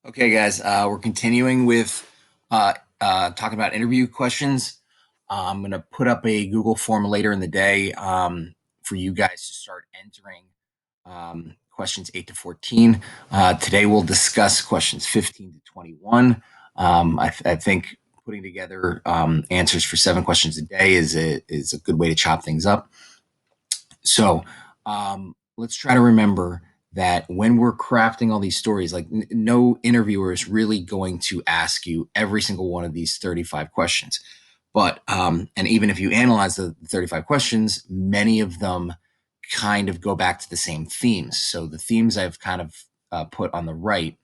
Okay, guys, we're continuing with talking about interview questions. I'm going to put up a Google form later in the day for you guys to start entering questions 8 to 14. Today, we'll discuss questions 15 to 21. I think putting together answers for 7 questions a day is a good way to chop things up. So let's try to remember that when we're crafting all these stories, like no interviewer is really going to ask you every single one of these 35 questions. But, and even if you analyze the 35 questions, many of them kind of go back to the same themes. So the themes I've kind of put on the right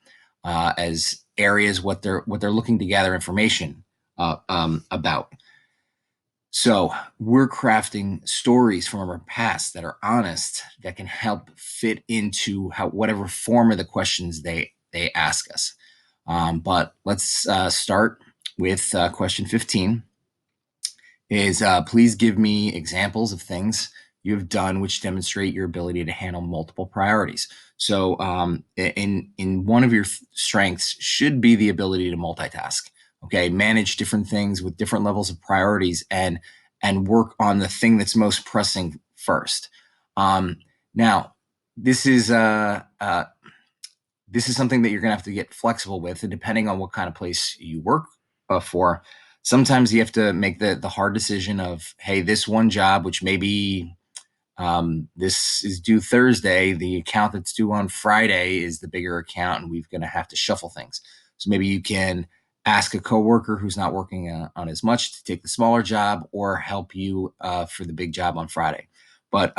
as areas what they're looking to gather information about. So we're crafting stories from our past that are honest, that can help fit into whatever form of the questions they ask us. But let's start with question 15. Is please give me examples of things you have done which demonstrate your ability to handle multiple priorities. So, in one of your strengths should be the ability to multitask. Okay, manage different things with different levels of priorities and work on the thing that's most pressing first. Now, this is this is something that you're going to have to get flexible with, and depending on what kind of place you work for, sometimes you have to make the hard decision of, hey, this one job, which maybe this is due Thursday, the account that's due on Friday is the bigger account, and we're going to have to shuffle things. So maybe you can ask a coworker who's not working on as much to take the smaller job or help you for the big job on Friday. But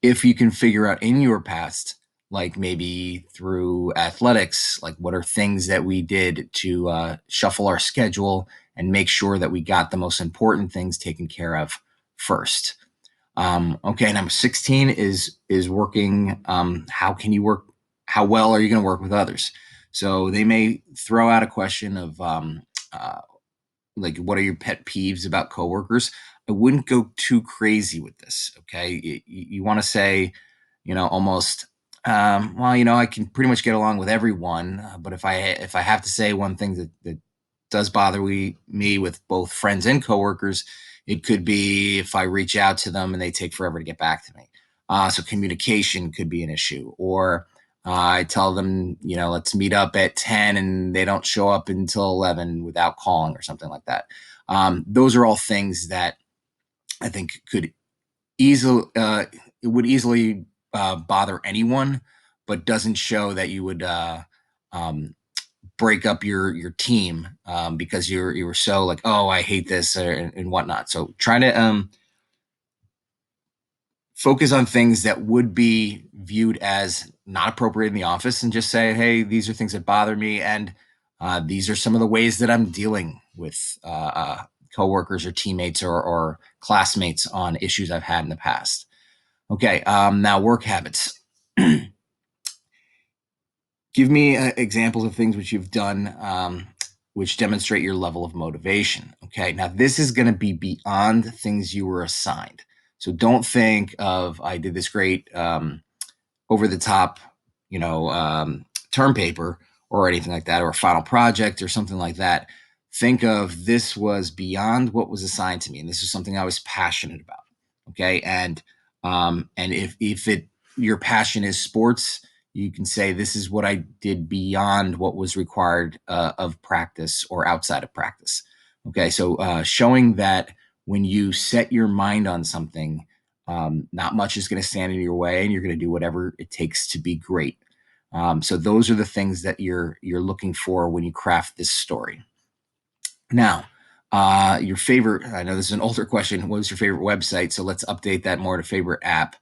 if you can figure out in your past, like maybe through athletics, like what are things that we did to shuffle our schedule and make sure that we got the most important things taken care of first. Okay, number 16 is working. How can you work? How well are you going to work with others? So they may throw out a question of like, what are your pet peeves about coworkers? I wouldn't go too crazy with this. Okay, you want to say, almost, well, I can pretty much get along with everyone, but if I have to say one thing that does bother me with both friends and coworkers, it could be if I reach out to them and they take forever to get back to me. So communication could be an issue, or I tell them, let's meet up at 10 and they don't show up until 11 without calling or something like that. Those are all things that I think could easily, it would easily bother anyone, but doesn't show that you would um, break up your team because you were so like, oh, I hate this and whatnot. So try to focus on things that would be viewed as not appropriate in the office, and just say, hey, these are things that bother me, and these are some of the ways that I'm dealing with coworkers or teammates or classmates on issues I've had in the past. Okay, now work habits. Give me examples of things which you've done which demonstrate your level of motivation. Okay, now this is going to be beyond things you were assigned. So don't think of, I did this great over the top, term paper or anything like that, or a final project or something like that. Think of, this was beyond what was assigned to me, and this is something I was passionate about. Okay, and if it your passion is sports, you can say, this is what I did beyond what was required of practice or outside of practice. Okay, so showing that when you set your mind on something, not much is going to stand in your way, and you're going to do whatever it takes to be great. So those are the things that you're looking for when you craft this story. Now, your favorite. I know this is an older question. What was your favorite website? So let's update that more to favorite app.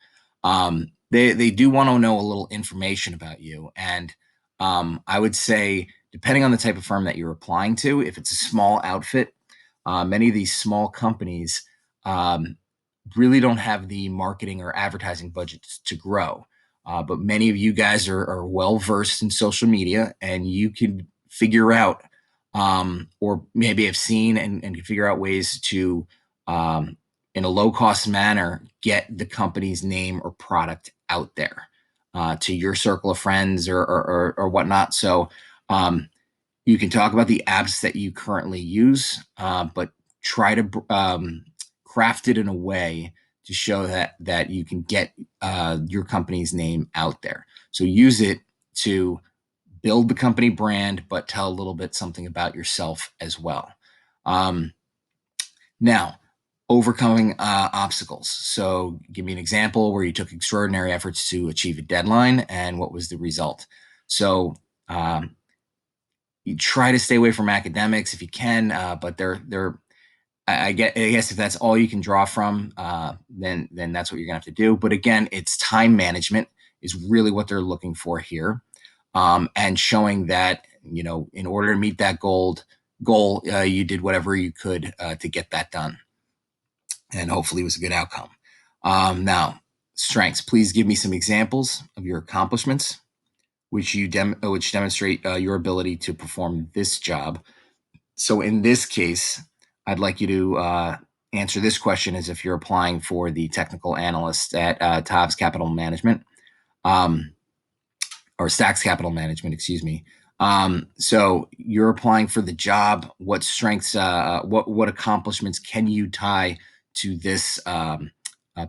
They do want to know a little information about you, and I would say, depending on the type of firm that you're applying to, if it's a small outfit, many of these small companies um, really don't have the marketing or advertising budgets to grow. But many of you guys are well versed in social media, and you can figure out, or maybe have seen and can figure out ways to, in a low cost manner, get the company's name or product out there. to your circle of friends or whatnot. So you can talk about the apps that you currently use, but try to craft it in a way to show that you can get your company's name out there. So use it to build the company brand, but tell a little bit something about yourself as well. Um, Now, overcoming obstacles. So, give me an example where you took extraordinary efforts to achieve a deadline, and what was the result? So, you try to stay away from academics if you can, but they're I guess if that's all you can draw from, then that's what you're gonna have to do. But again, it's time management is really what they're looking for here, and showing that in order to meet that goal, you did whatever you could to get that done, and hopefully it was a good outcome. Now, strengths. Please give me some examples of your accomplishments, which demonstrate your ability to perform this job. So in this case, I'd like you to answer this question as if you're applying for the technical analyst at Taubes Capital Management, um, or Stacks Capital Management, excuse me. So you're applying for the job. What strengths, what accomplishments can you tie to this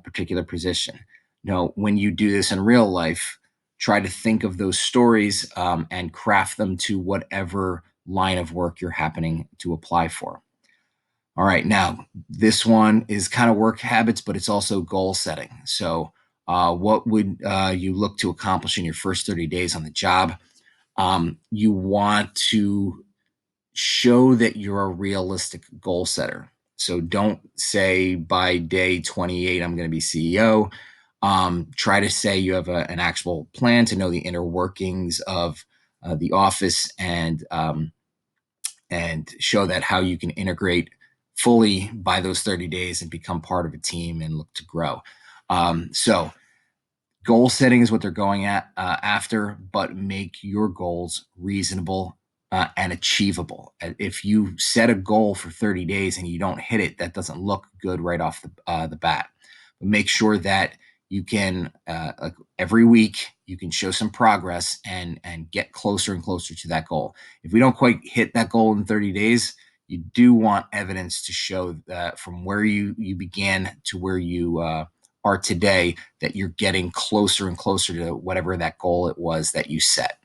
particular position? When you do this in real life, try to think of those stories and craft them to whatever line of work you're happening to apply for. All right, now this one is kind of work habits, but it's also goal setting. So, what would you look to accomplish in your first 30 days on the job? You want to show that you're a realistic goal setter. So, don't say by day 28, I'm going to be CEO. Try to say you have an actual plan to know the inner workings of the office and show that how you can integrate fully by those 30 days and become part of a team and look to grow. So goal setting is what they're going at after, but make your goals reasonable and achievable. If you set a goal for 30 days and you don't hit it, that doesn't look good right off the bat. But make sure that you can every week you can show some progress and get closer and closer to that goal. If we don't quite hit that goal in 30 days, you do want evidence to show that from where you began to where you are today, that you're getting closer and closer to whatever that goal it was that you set.